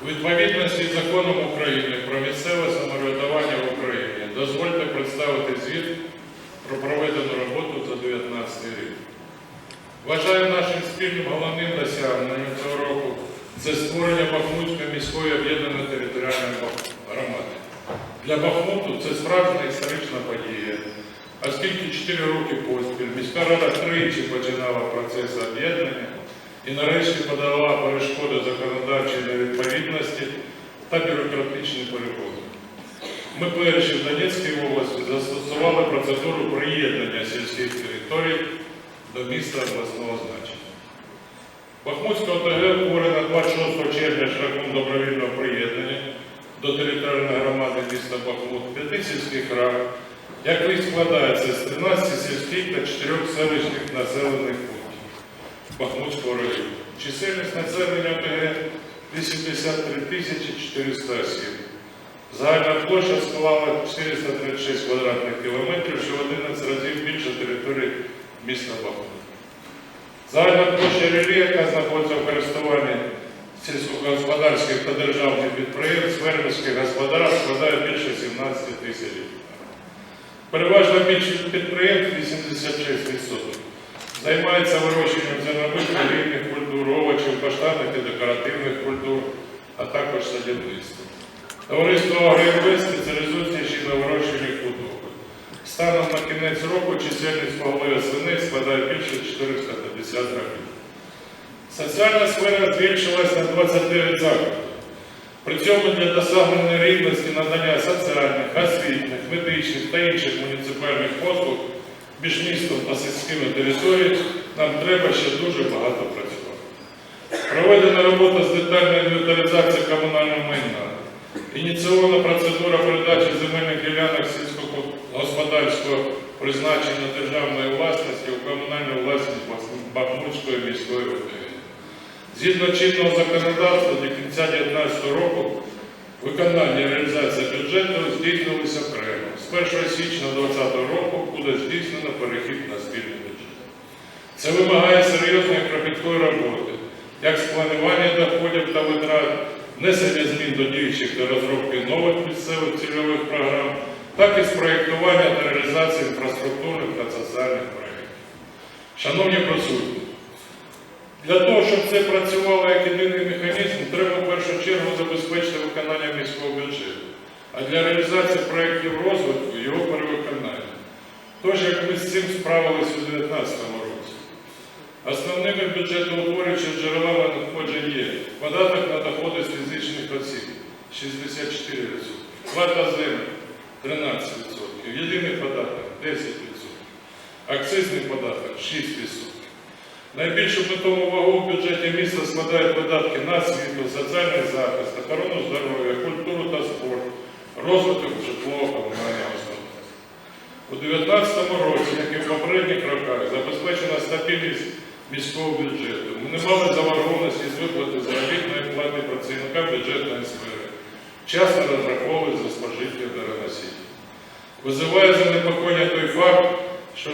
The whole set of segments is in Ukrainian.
У відповідності з Законом України про місцеве самоврядування в Україні дозвольте представити звіт про проведену роботу за 2019 рік. Вважаю нашим спільним головним досягненням цього року – це створення Бахмутської міської об'єднаної територіальної громади. Для Бахмуту це справжня історична подія, оскільки 4 роки поспіль міська рада тричі починала процес об'єднання і нарешті подала перешкоди законодавчої невідповідності та бюрократичні перепони. Ми перші в Донецькій області застосували процедуру приєднання сільських територій до міста обласного значення. Бахмутська ОТГ утворена 26 червня шляхом добровільного приєднання до територіальної громади міста Бахмут 5 сільських рад, який складається з 13 сільських та 4 селищних населених пунктів Бахмутського району. Чисельність населення ОТГ 83 400 осіб. Загальна площа склала 436 квадратних кілометрів, що в 11 разів більше території міста Бахмут. Загальна площа ріллі, яка знаходиться в користуванні сільськогосподарських та державних підприємств, фермерських господарств, складає більше 17 тисяч гектарів. Переважна більшість підприємств 86%. Займається вирощенням зернових, рівних культур, овочів, каштанних і декоративних культур, а також садівництва. Товариство «Агроінвест» спеціалізується ще на вирощенні худоби. Станом на кінець року чисельність поголов'я свиней складає більше 450 гривень. Соціальна сфера збільшилась на 29 закладів. При цьому для досягнення рівності надання соціальних, освітніх, медичних та інших муніципальних послуг між містом та сільськими територіями нам треба ще дуже багато працювати. Проведена робота з детальної інвентаризації комунального майна. Ініційована процедура передачі земельних ділянок сільськогосподарського призначення державної власності у комунальну власність Бахмутської міської ОТГ. Згідно чинного законодавства до кінця 2019 року виконання і реалізація бюджету здійснилися окремо. З 1 січня 2020 року буде здійснено перехід на спільний бюджет. Це вимагає серйозної кропіткої роботи, як з планування доходів та витрат, внесення змін до діючих та розробки нових місцевих цільових програм, так і з проєктування та реалізації інфраструктурних та соціальних проєктів. Шановні присутні, для того, щоб це працювало як єдиний механізм, треба в першу чергу забезпечити виконання міського бюджету, а для реалізації проєктів розвитку його перевиконання. Тож, як ми з цим справилися у 2019 році. Основними бюджетоутворюючими джерелами надходжень є податок на доходи з фізичних осіб – 64%, плата землі – 13%, єдиний податок – 10%, акцизний податок – 6%. Найбільшу питому вагу в бюджеті міста складають видатки на освіту, соціальний захист, охорону здоров'я, культуру та спорт, розвиток житлово-комунального господарства. У 2019 році, як і в попередніх роках, забезпечена стабільність міського бюджету. Ми не мали заборгованості виплати заробітної плати працівникам бюджетної сфери, вчасно розраховують за спожиття енергоносіїв. Визиває занепокоєння той факт, що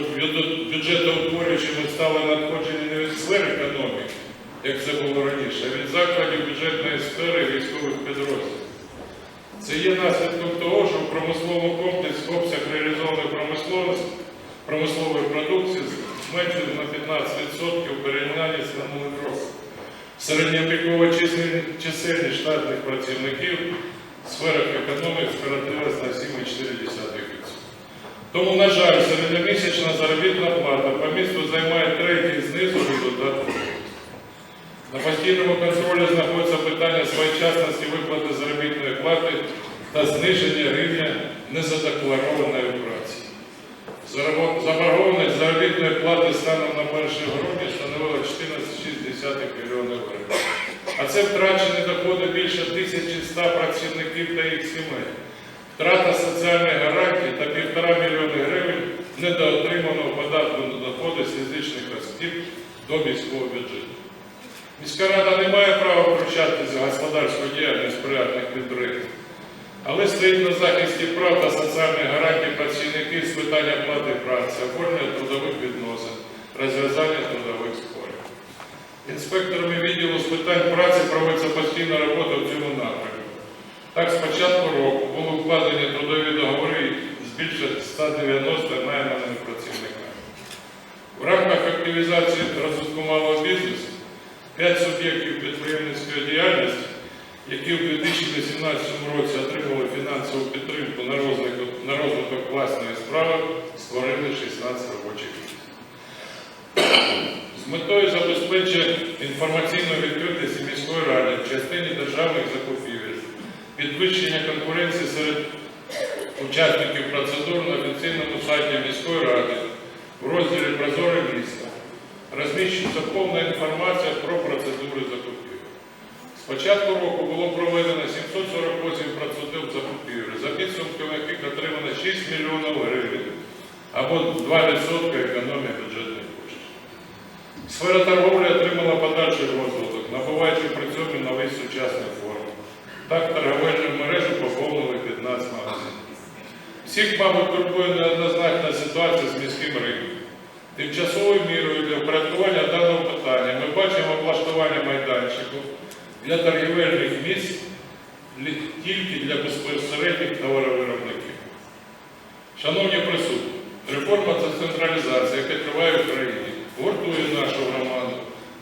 бюджетоутворюючими стали надходження не від сфери економіки, як це було раніше, а від закладів бюджетної сфери військових підрозділів. Це є наслідком того, що в промисловому комплексі обсяг реалізованої промислової продукції зменшився на 15% в порівнянні з минулим роком. Середньопікова чисельність штатних працівників в сферах економіки скоротилась на 7,4%. Тому, на жаль, середньомісячна заробітна плата по місту займає третій знизу результату. На постійному контролі знаходиться питання своєчасності виплати заробітної плати та зниження рівня незадекларованої праці. Заборгованість заробітної плати станом на 1 грудня становила 14,6 млн гривень. А це втрачені доходи більше 1100 працівників та їх сімей. Втрата соціальних гарантій та 1,5 млн гривень недоотриманого податку на доходи з фізичних осіб до міського бюджету. Міська рада не має права втручатися в господарську діяльність приватних підприємств, але стоїть на захисті прав та соціальних гарантій працівників з питання плати праці, оформлення трудових відносин, розв'язання трудових спорів. Інспекторами відділу з питань праці проводиться постійна робота в цьому напрямку. Так, з початку року були укладені трудові договори з більше 190 найманими працівниками. В рамках активізації розвитку малого бізнесу 5 суб'єктів підприємницької діяльності, які в 2018 році отримали фінансову підтримку на розвиток власної справи, створили 16 робочих місць. З метою забезпечення інформаційної відкритості міської ради в частині державних закупівель, підвищення конкуренції серед учасників процедур на офіційному сайті міської ради в розділі «Прозоре місто» розміщується повна інформація про процедури закупівель. З початку року було проведено 748 процедур закупівель, за підсумками яких отримано 6 мільйонів гривень, або 2% економії бюджетних коштів. Сфера торговлі отримала подальший розвиток, набуваючи при цьому нові сучасні форми. Так, торговельну мережу поповнили 15 магазинів. Всіх, мабуть, турбує неоднозначна ситуація з міським ринком. Тимчасовою мірою для впорядкування даного питання ми бачимо облаштування майданчиків для торгівельних місць тільки для безпосередніх товаровиробників. Шановні присутні, реформа децентралізації, яка триває в Україні, гуртує нашу громаду,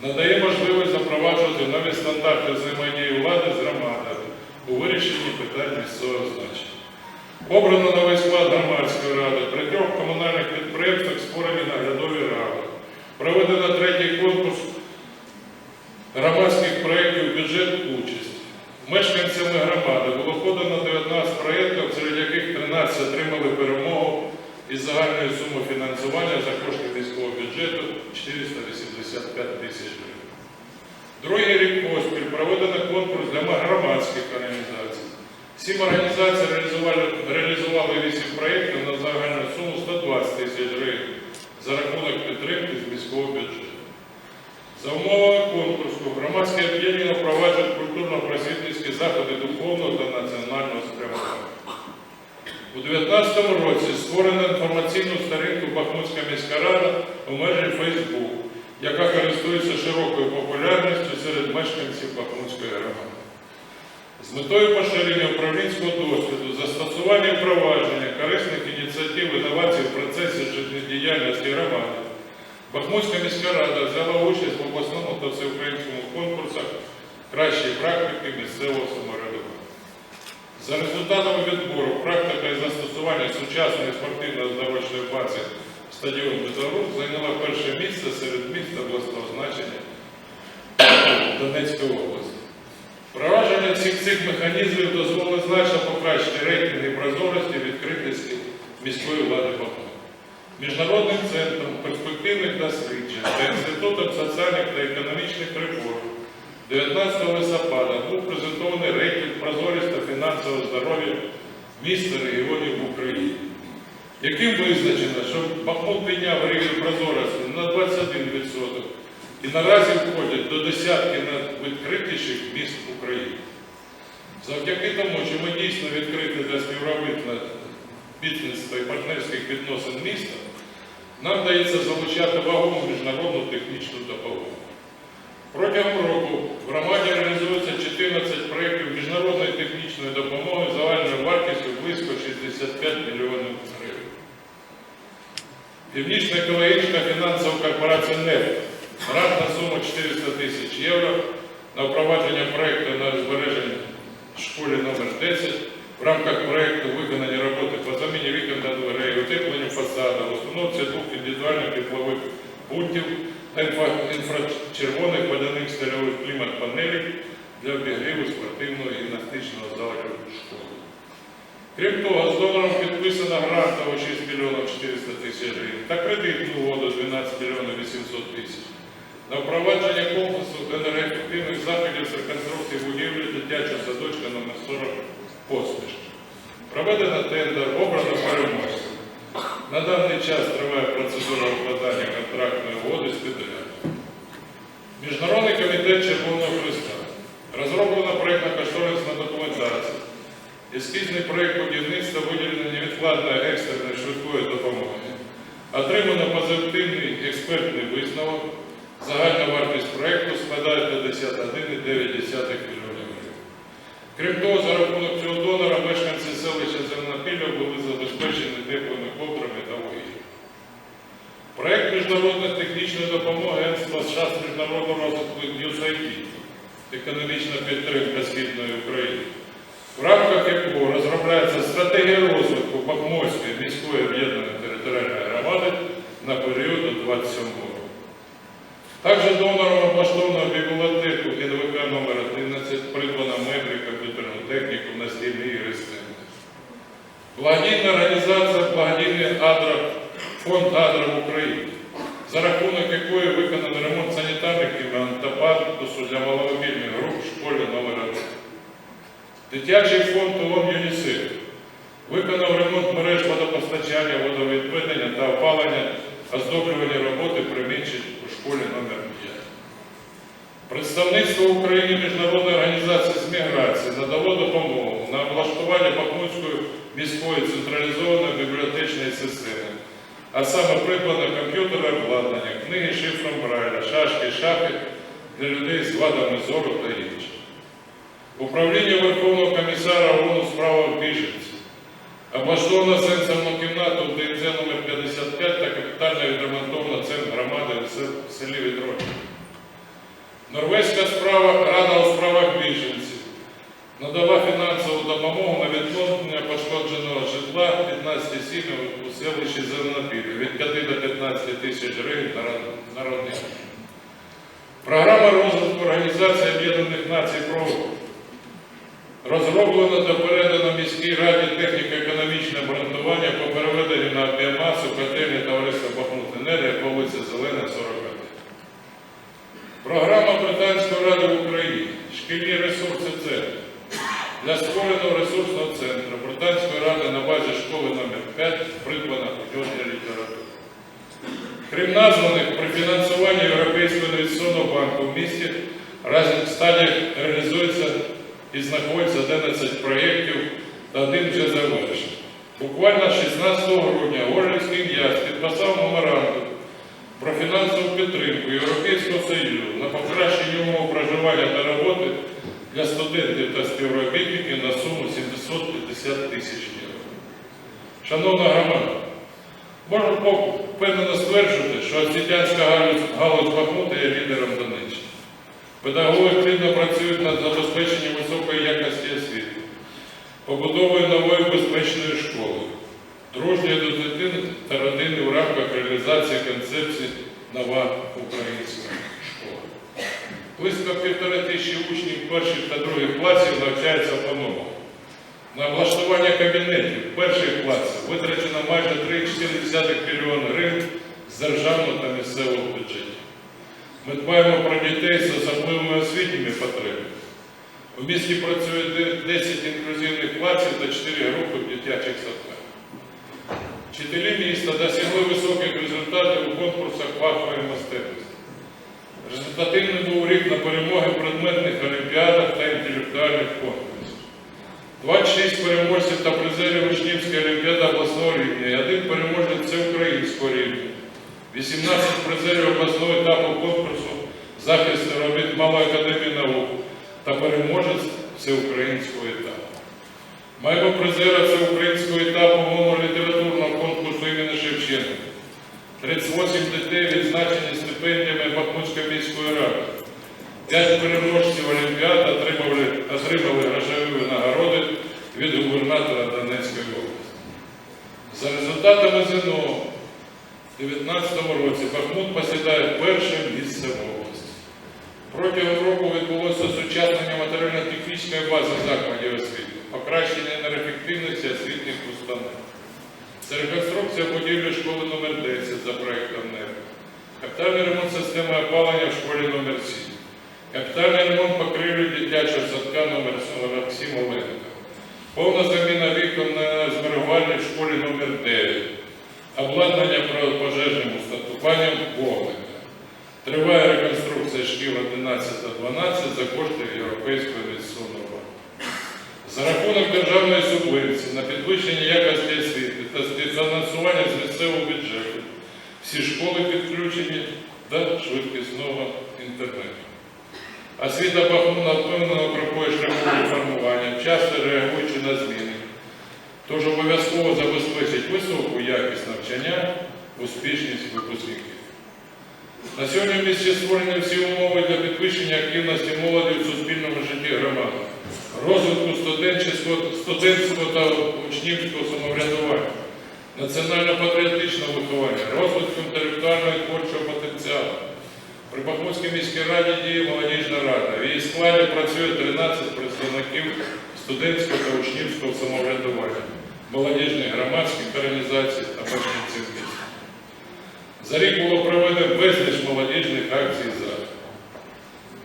надає можливість запроваджувати нові стандарти взаємодії влади з громадами у вирішенні питань місцевого значення. Обрано новий склад громадської ради, при 3 комунальних підприємствах створені наглядові ради. Проведено 3-й конкурс громадських проєктів «Бюджет участь». Мешканцями громади було подано 19 проєктів, серед яких 13 отримали перемогу із загальною сумою фінансування за кошти міського бюджету 485 тисяч гривень. Другий рік поспіль проведено конкурс для громадських організацій. 7 організацій реалізували 8 проєктів на загальну суму 120 тисяч гривень за рахунок підтримки з міського бюджету. За умовами конкурсу громадські об'єднання впроваджують культурно-просвітницькі заходи духовного та національного спрямування. У 2019 році створено інформаційну сторінку Бахмутська міська рада у мережі Facebook, яка користується широкою популярністю серед мешканців Бахмутської громади. З метою поширення управлінського досвіду, застосування і впровадження корисних ініціатив інновацій в процесі життєдіяльності громади, Бахмутська міська рада взяла участь в обласному та всеукраїнському конкурсах кращої практики місцевого самоврядування. За результатами відбору практика і застосування сучасної спортивно-оздоровчої бази стадіон «Металург» зайняла перше місце серед міст обласного значення Донецької області. Впровадження всіх цих механізмів дозволить значно покращити рейтинги прозорості і відкритості міської влади Бахмута. Міжнародним центром перспективних досліджень та Інститутом соціальних та економічних реформ 19 листопада був презентований рейтинг прозорість та фінансового здоров'я міст та регіонів в Україні, яким визначено, що Бахмут підняв рівень прозорості на 21%, і наразі входять до десятки найвідкритіших міст України. Завдяки тому, що ми дійсно відкриті для співробітництва і партнерських відносин міста, нам дається залучати вагому міжнародну технічну допомогу. Протягом року в громаді реалізується 14 проєктів міжнародної технічної допомоги загальною вартістю близько 65 мільйонів гривень. Північна екологічна фінансова корпорація НЕФ грант на суму 400 тисяч євро на впровадження проєкту на збереження в школі номер 10 в рамках проєкту виконання роботи по заміні вікон та дверей, утепленню фасаду, установці двох індивідуальних теплових пунктів та інфрачервоних водяних стильових клімат-панелей для обігріву спортивного і гімнастичного залу школи. Крім того, з донором підписано грантово 6 мільйонів 400 тисяч гривень та кредитну угоду 12 мільйонів 800 тисяч на впровадження комплексу енергоефективних заходів з реконструкції будівлі дитячого садочка номер 40 «Посмішка». Проведено тендер, обрано переможців. На даний час триває процедура укладання контрактної угоди з підрядом. Міжнародний комітет Червоного Хреста. Розроблена проєктно-кошторисна документація. Ескізний проєкт будівництва виділення невідкладної екстреної швидкої допомоги. Отримано позитивний експертний висновок. Загальна вартість проєкту складає 51,9 мільйонів гривень. Крім того, за рахунок цього донора мешканці селища Зеленопілля були забезпечені теплими ковдрами та вугіллям. Проєкт міжнародної технічної допомоги Агентства США з міжнародного розвитку USAID «Економічна підтримка Східної України», в рамках якого розробляється стратегія розвитку Бахмутської міської об'єднаної територіальної громади на період до 2027 року. Також донором облаштовано бібліотеку НВК номер 11, придбана меблі, комп'ютерну техніку, настільні ігри стіни. Благодійна організація «Благодійний фонд Адра в Україні», за рахунок якої виконано ремонт санітарних кімнат та пандусу для маломобільних груп в школі номер 1. Дитячий фонд ООН ЮНІСЕФ виконав ремонт мереж водопостачання, водовідведення та опалення, оздоблювання роботи приміщень у школі номер 5. Представництво в Україні Міжнародної організації з міграції надало допомогу на облаштування Бахмутської міської централізованої бібліотечної системи, а саме придбано комп'ютерне обладнання, книги шифром Брайля, шашки, шахи для людей з вадами зору та інших. Управління Верховного комісара ООН у справах біженців облаштовано сенсорну кімнату в ДНЗ номер 55 та капітально відремонтовано центр громади в селі Вітровичі. Норвезька рада у справах біженців надала фінансову допомогу на відновлення пошкодженого житла 15 сім'ям у селищі Зеленопілля від 5 до 15 тисяч гривень на родину. Програма розвитку Організації Об'єднаних Націй «Провод» розроблено та передано міській раді техніко-економічне обґрунтування по переведенню на біомасу котельні товариства «Бахмутенерго» по вулиці Зелена, 41. Програма Британської ради в Україні «Шкільні ресурси центру» для створеного ресурсного центру Британської ради на базі школи номер 5 придбана художня література. Крім названих, при фінансуванні Європейського інвестиційного банку в місті разом в стадіях реалізується і знаходиться 11 проєктів та один вже завершений. Буквально 16 грудня Горлівський М'ЯС підписав меморандум про фінансову підтримку Європейського Союзу на покращення умов проживання та роботи для студентів та співробітників на суму 750 тисяч євро. Шановна громада, можу впевнено стверджувати, що освітянська галузь Бахмута є лідером Донеччини. Педагоги активно працюють над забезпеченням високої якості освіти, побудовою нової безпечної школи, дружньої до дитини та родини у рамках реалізації концепції «Нова українська школа». Близько 1500 учнів перших та других класів навчаються по-новому. На облаштування кабінетів перших класів витрачено майже 3,4 мільйони гривень з державного та місцевого бюджетів. Ми дбаємо про дітей з особливими освітніми потребами. У місті працює 10 інклюзивних класів та 4 групи в дитячих садках. Вчителі міста досягли високих результатів у конкурсах фахової мистецтва. Результативний був рік на перемоги в предметних олімпіадах та інтелектуальних конкурсах. 26 переможців та призерів Учнівської олімпіади обласного рівня і 1 переможець всеукраїнського рівня. 18 призерів обласного етапу конкурсу захисту робіт Малої академії наук та переможець всеукраїнського етапу. Маємо призера всеукраїнського етапу мовного літературного конкурсу імені Шевченка. 38 дітей відзначені стипендіями Бахмутської міської ради. 5 переможців олімпіад отримали грошові винагороди від губернатора Донецької області. За результатами ЗНО у 2019 році Бахмут посідає перше місце в області. Протягом року відбулося осучаснення матеріально-технічної бази закладів освіти, покращення енергоефективності освітніх установ. Це реконструкція будівлі школи номер 10 за проєктом НЕР, капітальний ремонт системи опалення в школі номер 7, капітальний ремонт покрівлі дитячого садка номер 47 Оленка, повна заміна вікон на зберігальні в школі номер 9, обладнання пожежним устаткуванням вогника. Триває реконструкція шкіл 11 та 12 за кошти Європейського інвестиційного банку. За рахунок державної субвенції на підвищення якості освіти та співфінансування з місцевого бюджету всі школи підключені до швидкісного інтернету. Освіта Бахмута впевнено проходить шляхом реформування, часто реагуючи на зміни, тож обов'язково забезпечить високу якість навчання, успішність випускників. На сьогодні в місті створені всі умови для підвищення активності молоді в суспільному житті громади, розвитку студентського та учнівського самоврядування, національно-патріотичного виховання, розвитку інтелектуального і творчого потенціалу. При Бахмутській міській раді діє молодіжна рада. В її складі працює 13 представників студентського та учнівського самоврядування, молодіжних громадських організацій та мешканців міста. За рік було проведено безліч молодіжних акцій і заходів.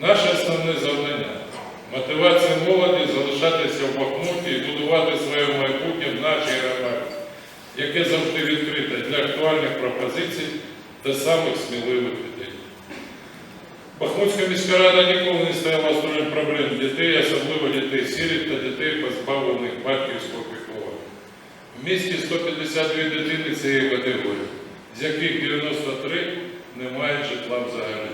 Наше основне завдання – мотивація молоді залишатися в Бахмуті і будувати своє майбутнє в нашій громаді, яке завжди відкрите для актуальних пропозицій та самих сміливих ідей. Бахмутська міська рада ніколи не стояла осторонь проблем дітей, особливо дітей-сиріт та дітей, позбавлених батьківського піклування. В місті 152 дитини цієї категорії, з яких 93 не мають житла взагалі.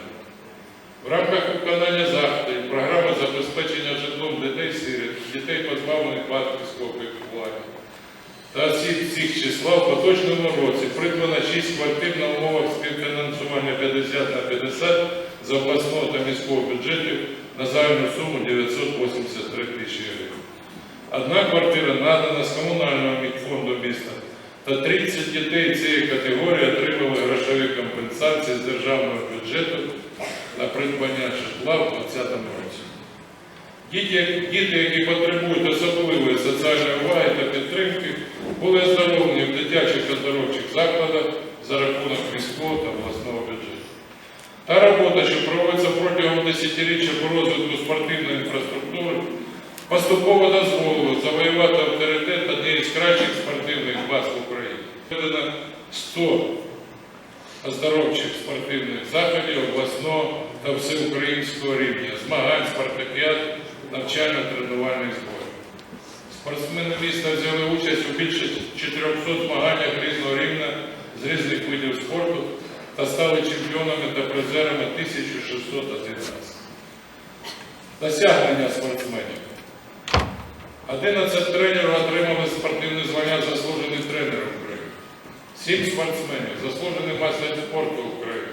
В рамках виконання заходів програми забезпечення житлом дітей-сиріт, дітей, позбавлених батьківського піклування та осіб цих числа в поточному році придбано 6 квартир на умовах співфінансування 50/50 з обласного та міського бюджетів на загальну суму 983 тисячі гривень. Одна квартира надана з комунального фонду міста, та 30 дітей цієї категорії отримали грошові компенсації з державного бюджету на придбання житла в 2020 році. Діти, які потребують особливої соціальної уваги та підтримки, були оздоровлені в дитячих оздоровчих закладах за рахунок міського та обласного бюджету. Та робота, що проводиться протягом десятиріччя по розвитку спортивної інфраструктури, поступово дозволила завоювати авторитет однієї з кращих спортивних баз в Україні. Проведено 100 оздоровчих спортивних заходів обласного та всеукраїнського рівня, змагань, спартакіад, навчально-тренувальних зборів. Спортсмени міста взяли участь у більше 400 змаганнях різного рівня з різних видів спорту та стали чемпіонами та призерами 1611. Досягнення спортсменів. 11 тренерів отримали спортивне звання «Заслужений тренер України». 7 спортсменів – «Заслужений майстер спорту України».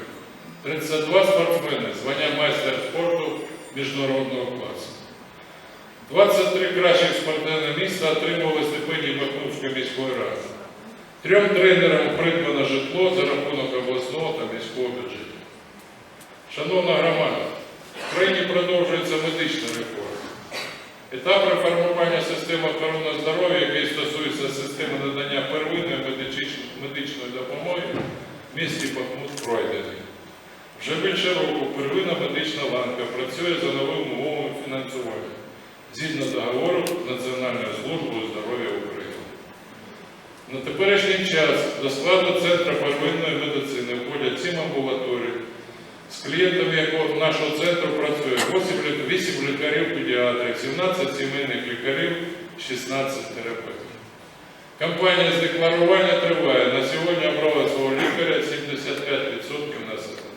32 спортсмени – звання майстер спорту міжнародного класу. 23 кращих спортсмени міста отримували стипендії Бахмутської міської ради. 3 тренерам придбано житло за рахунок обласного та міського бюджету. Шановна громада, в країні продовжується медична реформа. Етап реформування системи охорони здоров'я, який стосується системи надання первинної медичної допомоги, в місті Бахмут пройдений. Вже більше року первинна медична ланка працює за новими умовами фінансування, згідно договору з Національною службою здоров'я України. На теперішній час до складу Центру первинної медицини входять 7 амбулаторій, З клієнтами якого нашого центру працює 8 лікарів-педіатрів, 17 сімейних лікарів, 16 терапевтів. Кампанія з декларування триває. На сьогодні обрали свого лікаря 75% населення.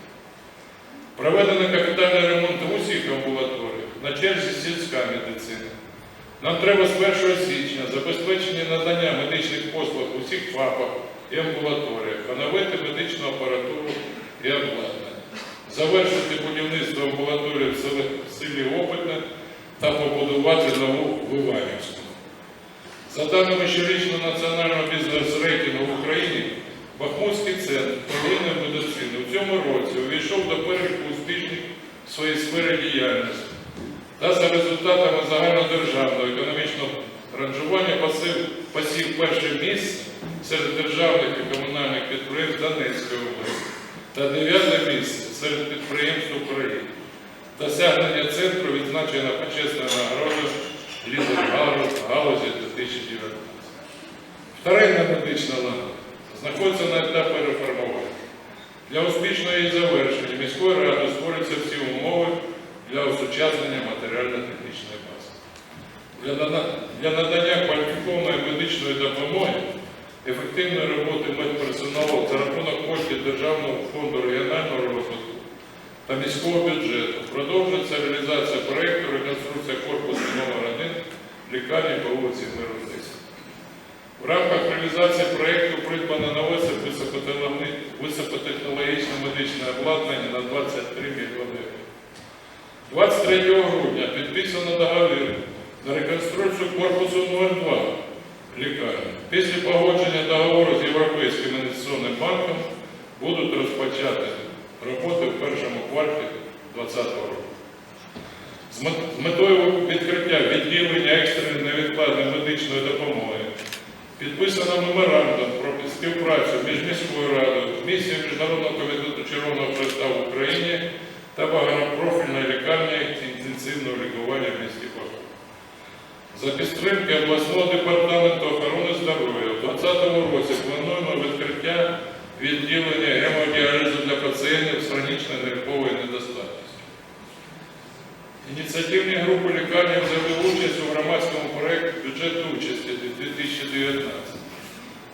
Проведено капітальний ремонт в усіх амбулаторіях, на черзі сільська медицина. Нам треба з 1 січня забезпечення надання медичних послуг у всіх ФАПах і амбулаторіях, оновити медичну апаратуру і обладнання, завершити будівництво амбулаторії в селі Опитне та побудувати нову в Іванівську. За даними щорічного національного бізнес-рейтингу в Україні, Бахмутський центр первинної медицини у цьому році увійшов до переліку успішних в своїй сфері діяльності та за результатами загальнодержавного економічного ранжування посів перше місце серед державних і комунальних підприємств Донецької області та 9 місце серед підприємств України. Досягнення центру відзначено почесною нагородою «Лідер галузі 2019». Вторинна медична ланка знаходиться на етапі реформування. Для успішного її завершення міською радою створюються всі умови для осучаснення матеріально-технічної бази. Для надання кваліфікованої медичної допомоги, ефективної роботи медперсоналу за рахунок коштів Державного фонду регіонального розвитку та міського бюджету продовжується реалізація проєкту «Реконструкція корпусу номер 1 лікарні по вулиці Миру 10». В рамках реалізації проєкту придбано нове високотехнологічне медичне обладнання на 23 мільйони гривень. 23 грудня підписано договір на реконструкцію корпусу номер 2 лікарні. Після погодження договору з Європейським інвестиційним банком будуть розпочати роботи в першому кварталі 2020 року. З метою відкриття відділення екстреної невідкладної медичної допомоги підписано меморандум про співпрацю між міською радою, місією Міжнародного комітету Червоного Хреста в Україні та багатопрофільною лікарнею інтенсивного лікування в місті Бахмут. За підтримки обласного департаменту охорони здоров'я у 2020 році плануємо відкриття відділення гемодіалізу для пацієнтів з хронічною нирковою недостатністю. Ініціативні групи лікарні взяли участь у громадському проєкті «Бюджет участі 2019»,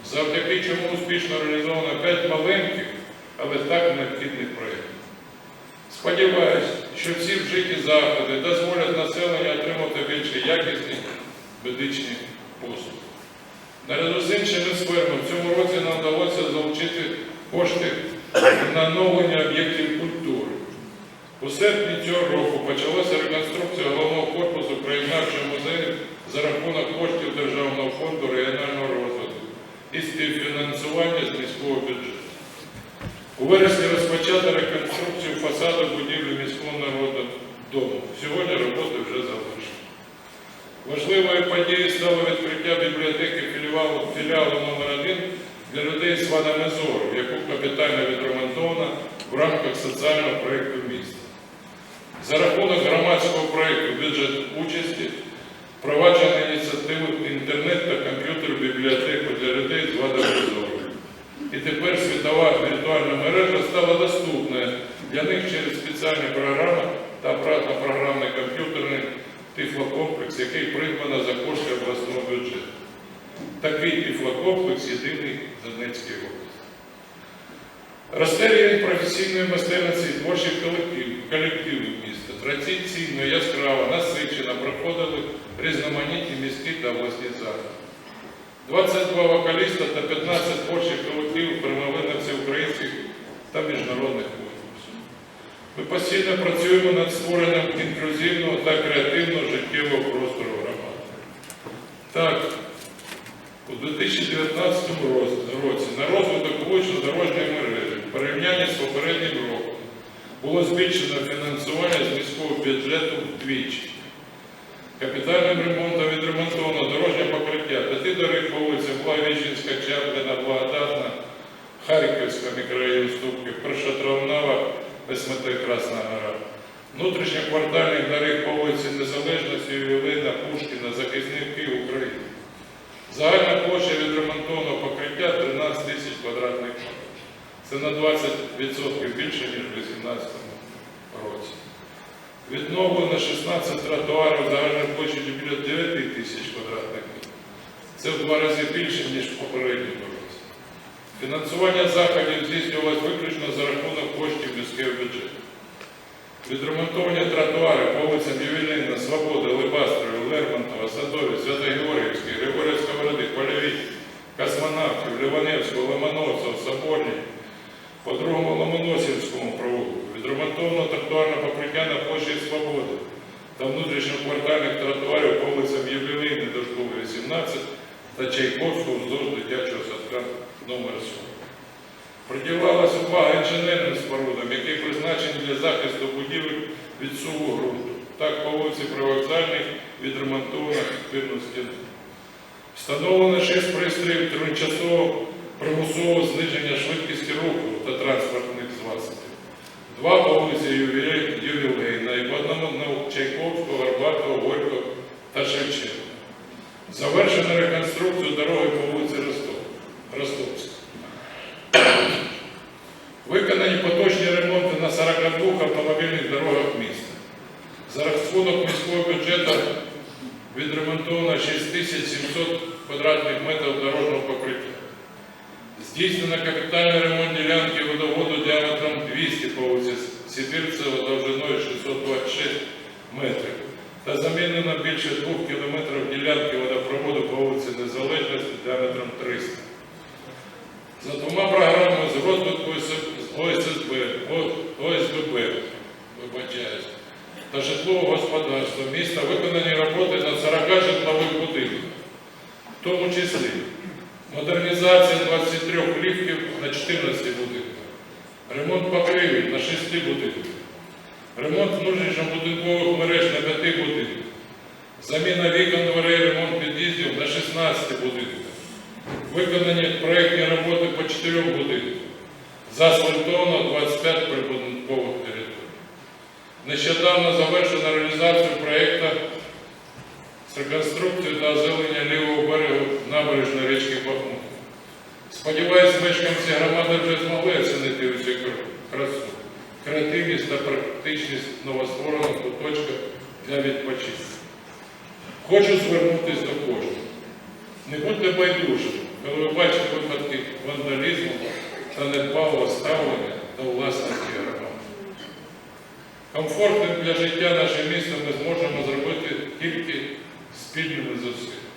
завдяки чому успішно реалізовано 5 маленьких, але так необхідних проєктів. Сподіваюсь, що всі вжиті заходи дозволять населенню отримати більш якісні медичні послуги. Наряду з іншими сферами в цьому році нам вдалося залучити кошти на оновлення об'єктів культури. У серпні цього року почалася реконструкція головного корпусу краєзнавчого музею за рахунок коштів Державного фонду регіонального розвитку і співфінансування з міського бюджету. У вересні розпочато реконструкцію фасаду будівлі міського народного дому. Сьогодні роботи вже завершені. Важливою подією стало відкриття бібліотеки філіалу номер 1 для людей з вадами зору, яку капітально відремонтовано в рамках соціального проєкту міста. За рахунок громадського проєкту «Бюджет участі» впроваджено ініціативу інтернет та комп'ютер-бібліотеку для людей з вадами зору. І тепер світова віртуальна мережа стала доступною для них через спеціальні програми та апаратно-програмний комп'ютерний тифлокомплекс, який придбано за кошти обласного бюджету. Такий тифлокомплекс єдиний в Донецькій області. Росте рівень професійної майстерності і творчих колективів міста. Традиційно, яскраво, насичено проходили різноманітні міські та обласні заходи. 22 вокаліста та 15 творчих колективів приймали на всеукраїнських та міжнародних конкурсах. Ми постійно працюємо над створенням інклюзивного та креативного життєвого простору громади. Так, у 2019 році на розвиток вулично-дорожньої мережі в порівнянні з попереднім роком було збільшено фінансування з міського бюджету вдвічі. Капітальним ремонтом відремонтовано дорожнє покриття 5 доріг по вулицям Благовіщенська, Чапліна, Благодатна, Харківська, мікрорайон Ступки, Першотравнева, СМТ Красна Гора. Внутрішньоквартальних доріг по вулиці Незалежності, Ювілейна, Пушкіна, Захисники України. Загальна площа відремонтованого покриття 13 тисяч квадратних метрів. Це на 20% більше, ніж у 2018 році. році. Відновлено 16 тротуарів загальною площею біля 9 тисяч квадратних метрів. Це в 2 рази більше, ніж в попередньому році. Фінансування заходів здійснювалось виключно за рахунок коштів міського бюджету. Відремонтовані тротуари по вулицям Ювілейна, Свободи, Лебастерова, Лермонтова, Садові, Свято-Георгіївській, Григорія Сковороди, Польовій, Космонавтів, Ліваневського, Ломоносова, Соборній, по другому Ломоносівському провулку. Відремонтовано тротуарне покриття на площі Свободи та внутрішньоквартальних тротуарів по вулицям Ювілейної до школи 18 та Чайковського вздовж дитячого садка номер 40. Приділялась увага інженерним спорудам, які призначені для захисту будівель від суву ґрунту. Так, по вулиці Привокзальній відремонтовано підпірну стіну. Встановлено 6 пристроїв тимчасового примусового зниження швидкості руху та транспортних засобів. 2 по вулиці Ювілейна і по одному на Чайковського, Горбатого, Горького та Шевченка. Завершено реконструкцію дороги по вулиці Ростовська. Виконані поточні ремонти на 42 автомобільних дорогах міста. За рахунок міського бюджету відремонтовано 6700 квадратних метрів дорожнього покриття. Здійснено капітальний ремонт ділянки водоводу діаметром 200 по вулиці Сибірцева довжиною 626 метрів та замінено більше 2 кілометрів ділянки водопроводу по вулиці Незалежності діаметром 300. За 2 програмами з розвитку ОСББ та житлового господарства міста виконані роботи на 40 житлових будинках, в тому числі модернізація 23 ліфтів на 14 будинках, ремонт покрівель на 6 будинках, ремонт внутрішньобудинкових мереж на 5 будинках, заміна вікон, дверей, ремонт під'їздів на 16 будинках. Виконані проєктні роботи по 4 будинках. Заасфальтовано 25 прибудинкових територій. Нещодавно завершено реалізацію проєкту з реконструкцією та озеленення лівого берегу набережної річки Бахмут. Сподіваюсь, мешканці громади вже змогли оцінити усю красу, креативність та практичність новостворених куточків для відпочинку. Хочу звернутися до кожного. Не будьте байдужими, коли ви бачите випадки вандалізму та недбалого ставлення до власності громади. Комфортним для життя наше місто ми зможемо зробити тільки спільними зусиллями.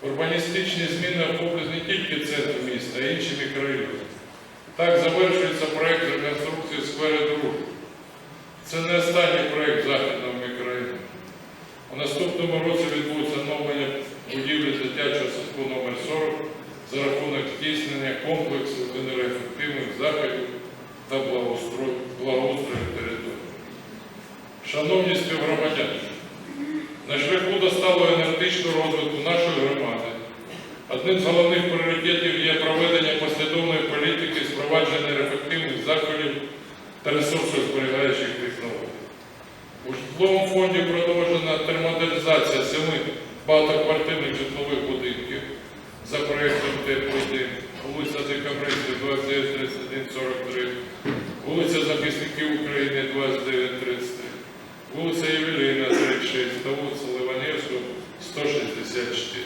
Урбаністичні зміни охоплюють не тільки центр міста, а й інші мікрорайони. Так завершується проєкт реконструкції скверу Дружби. Це не останній проєкт західного мікрорайону. У наступному році відбудеться оновлення будівлі дитячого садку номер 40 за рахунок здійснення комплексу енергоефективних заходів та благоустрою території. Шановні співгромадяни, на шляху до сталого енергетичного розвитку нашої громади одним з головних пріоритетів є проведення послідовної політики з впровадження ефективних заходів та ресурсозберігаючих технологій. У житловому фонді продовжена термодернізація 7 багатоквартирних житлових будинків за проєктом «Теплий дім», вулиця Декабристів 29-31-43, вулиця Захисників України 29-33, вулиця Ювілейна 36 та вулиця Ливаневського 164.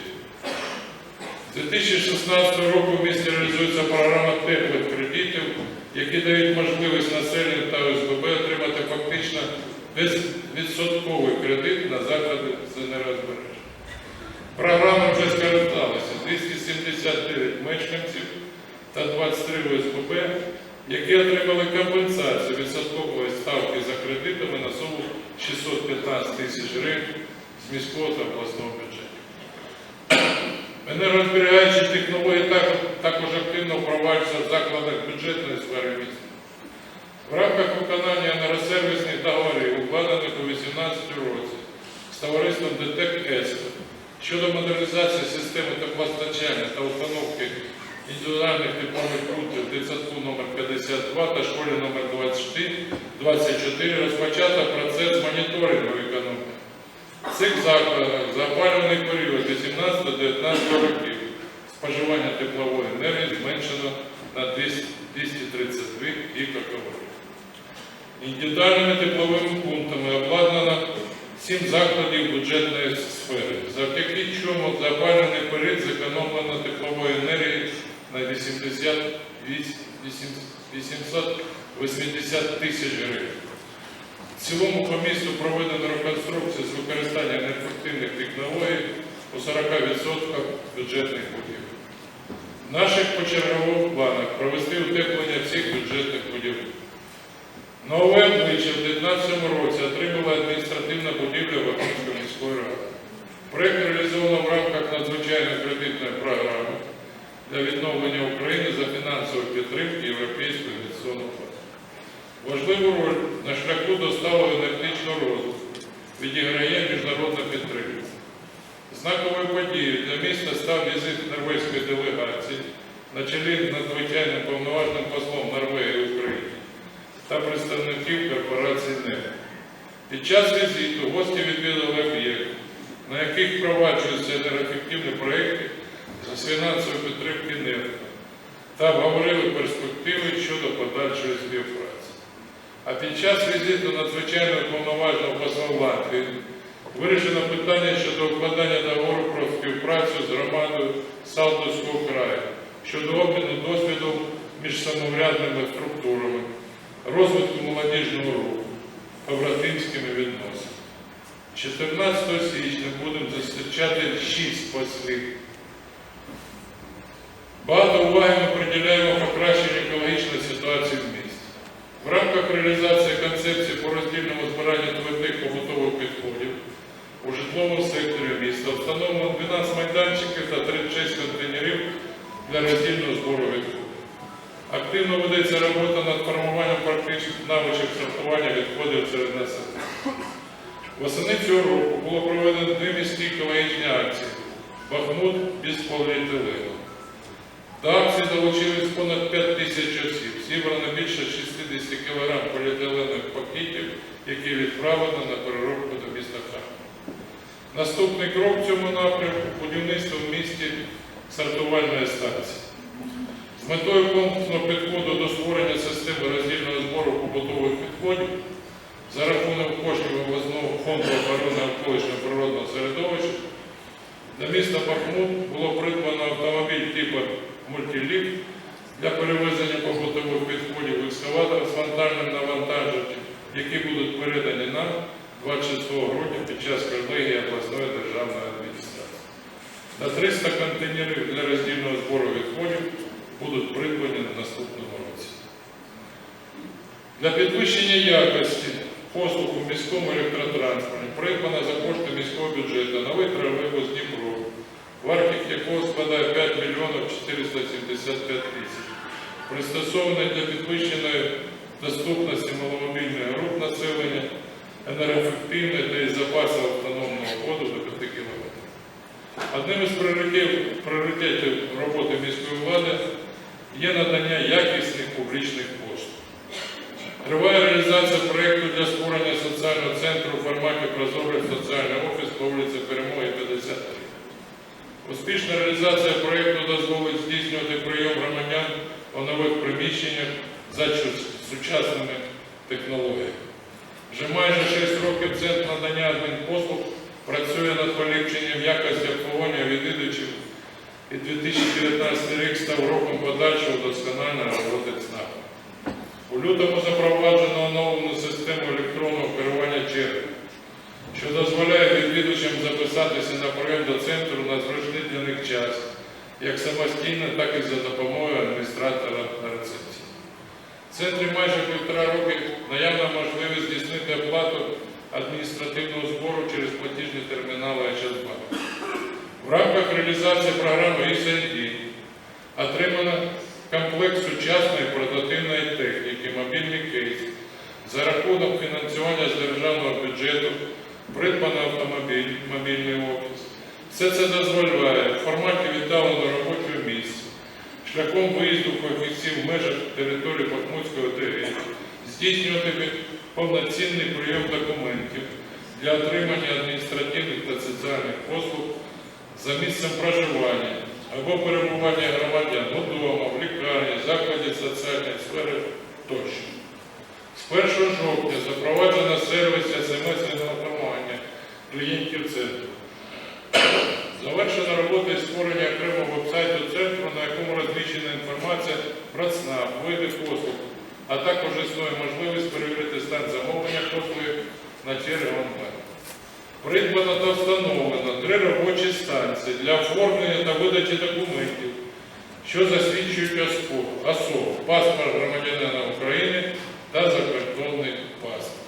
З 2016 року в місті реалізується програма теплих кредитів, які дають можливість населенню та ОСББ отримати фактично безвідсотковий кредит на заклади з енергозбереження. Програма вже скористалася 279 мешканців та 23 ОСББ, які отримали компенсацію відсоткової ставки за кредитами на суму 615 тисяч гривень з міського та обласного бюджету. Енергозберігаючі технології також активно впроваджуються в закладах бюджетної сфери міста. В рамках виконання енергосервісних договорів, укладених у 2018 році з товариством ДТЕК-ЕСКО щодо модернізації системи теплопостачання та установки індивідуальних теплових пунктів в дитсадку номер 52 та школі номер 24 розпочато процес моніторингу економіки. В цих закладах за опалювальний період 18-19 років споживання теплової енергії зменшено на 232 гігакалорій. Індивідуальними тепловими пунктами обладнано 7 закладів бюджетної сфери, завдяки чому за опалювальний період зекономлено теплової енергії на 880 тисяч гривень. В цілому по місту проведено реконструкцію з використанням неефективних технологій у 40% бюджетних будівель. В наших почергових планах провести утеплення всіх бюджетних будівель. Нове обличчя в 2019 році отримала адміністративна будівля Бахмутської міської ради. Проєкт реалізовано в рамках надзвичайної кредитної програми для відновлення України за фінансової підтримки Європейського інвестиційного фонду. Важливу роль на шляху до сталого енергетичного розвитку відіграє міжнародна підтримка. Знаковою подією для міста став візит норвезької делегації на чолі з надзвичайним повноважним послом Норвегії в Україні та представників корпорації НЕФ. Під час візиту гості відвідали об'єкти, на яких впроваджуються енергоефективні проєкти з фінансової підтримки НЕФ та обговорили перспективи щодо подальшої співпраці. А під час візиту надзвичайного повноважного посла Латвії вирішено питання щодо укладання договору про співпрацю з громадою Салтовського краю щодо обміну досвідом між самоврядними структурами, розвитку молодіжного руху, побратимськими відносинами. 14 січня будемо зустрічати 6 послів. Багато уваги ми приділяємо покращенню екологічної ситуації в місті. В рамках реалізації концепції по роздільному збиранню твердих побутових відходів у житловому секторі міста встановлено 12 майданчиків та 36 контейнерів для роздільного збору відходів. Активно ведеться робота над формуванням практичних навичок сортування відходів серед населення. Восени цього року було проведено 2 міські екологічні акції «Бахмут без поліетилену». До акції залучились понад 5 тисяч осіб, зібрано більше 60 кг поліетиленових пакетів, які відправлено на переробку до міста Харкова. Наступний крок в цьому напрямку – будівництво в місті сортувальної станції. З метою комплексного підходу до створення системи роздільного збору побутових відходів за рахунок коштів обласного фонду охорони навколишнього природного середовища для міста Бахмут було придбано автомобіль типу «Мультиліфт» для перевезення побутових відходів в екскаватор з фронтальним навантаженням, які будуть передані нам 26 грудня під час колегії обласної державної адміністрації. Та 300 контейнерів для роздільного збору відходів будуть придбані на наступному році. Для підвищення якості послуг у міському електротранспорті придбано за кошти міського бюджету новий тролейбус Дніпро, вартість якого складає 5 мільйонів 475 тисяч, пристосований для підвищеної доступності маломобільних груп населення, енергоефективний та із запасу автономного ходу до 5 км. Одним із пріоритетів роботи міської влади є надання якісних публічних послуг. Триває реалізація проєкту для створення соціального центру у форматі «Прозорий соціальний офіс» по вулиці Перемоги, 53. Успішна реалізація проєкту дозволить здійснювати прийом громадян у нових приміщеннях за сучасними технологіями. Вже майже 6 років Центр надання адмінпослуг працює над поліпшенням якості обслуговування відвідувачів, і 2019 рік став роком подальшого вдосконалення роботи ЦНАПу. У лютому запроваджено оновлену систему електронного керування черги, що дозволяє відвідувачам записатися на прийом до центру на зручний для них час, як самостійно, так і за допомогою адміністратора на рецепції. В центрі майже 1,5 роки наявна можливість здійснити оплату адміністративного збору через платіжні термінали Ощадбанк. В рамках реалізації програми «ІСНД» отримано комплект сучасної портативної техніки, мобільний кейс. За рахунок фінансування з державного бюджету придбано автомобіль, мобільний офіс. Все це дозволяє в форматі віддаленого робочого місця, шляхом виїзду фахівців в межах території Бахмутської ОТГ, здійснювати повноцінний прийом документів для отримання адміністративних та соціальних послуг за місцем проживання або перебування громадян вдома, в лікарні, закладі соціальної сфери тощо. З 1 жовтня запроваджено сервіс СМС-інформування клієнтів центру. Завершена робота із створення окремого веб-сайту центру, на якому розміщена інформація про ЦНАП, види послуг, а також існує можливість перевірити стан замовлення послуги на черги онлайн. Придбано та встановлено 3 робочі станції для оформлення та видачі документів, що засвідчують особу, паспорт громадянина України та закордонний паспорт.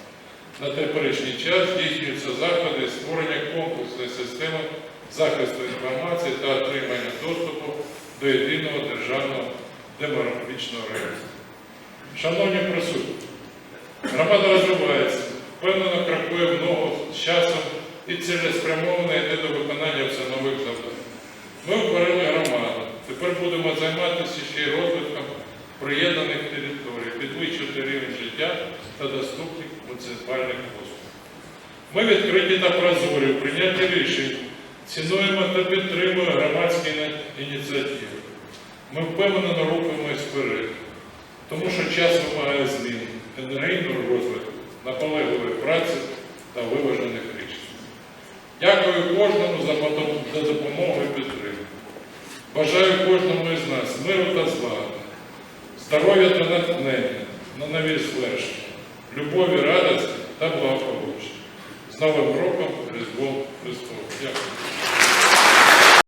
На теперішній час здійснюються заходи створення комплексної системи захисту інформації та отримання доступу до єдиного державного демографічного реєстру. Шановні присутні, громада розвивається, впевнено крокує в ногу з часом і цілеспрямовано йде до виконання все нових завдань. Ми утворили громаду. Тепер будемо займатися ще й розвитком приєднаних територій, підвищувати рівень життя та доступних муніципальних послуг. Ми відкриті та прозорі в прийнятті рішень, цінуємо та підтримуємо громадські ініціативи. Ми впевнено рухаємось вперед, тому що час вимагає змін, енергійного розвитку, наполегливої праці та виважених рішень. Дякую кожному за допомогу і підтримку. Бажаю кожному із нас миру та злагоди, здоров'я та натхнення на нові звершення, любові, радості та благополуччя. З Новим роком, Різдвом Христовим! Дякую.